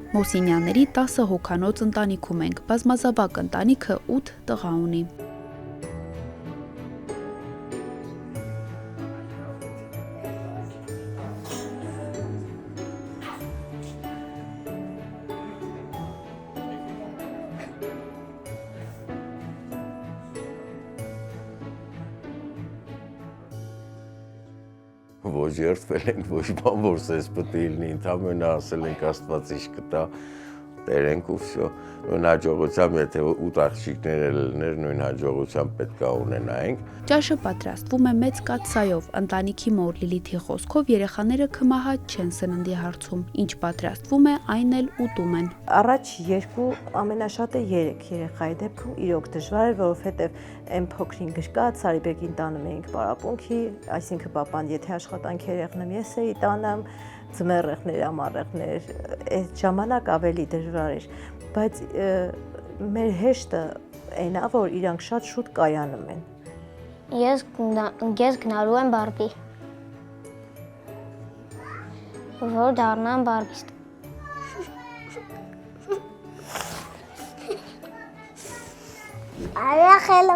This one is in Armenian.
Մոսինյանների 10 հոգանոց ընտանիքում ենք, բազմազավակ ընտանիքը 8 տղա ունի։ Ոչ երդվել ենք, ոչ բան, որ սես պտի լինի, ընդամենը ասել ենք Աստված իշ կտա, տերենք ու վсё։ Նույն հաջողությամբ, եթե 8 աղջիկներ լիներ, նույն հաջողությամբ պետք է ունենայինք։ Ճաշը պատրաստվում է մեծ կաթսայով, ընտանիքի մոր Լիլիթի խոսքով երեխաները քմահաճ չեն սննդի հարցում, ինչ պատրաստվում է, այն էլ ուտում են։ Առաջ 2, ամենաշատը 3 երեխայի դեպքում իրոք դժվար էր, որովհետև այն փոքրին գրկած Սարիբեկին տանում էինք պարապմունքի, այսինքն պապան եթե աշխատանքեր եղնեմ, ես էի տանում, ձմեռեղներ, ամառեղներ, այդ ժամանակ ավելի դժվար էր, բայց մեր հեշտը այն է, որ իրանք շատ շուտ կայանում են։ Ես գնալու եմ Բարբի, որ դառնամ բարբիստ։ Արիախելը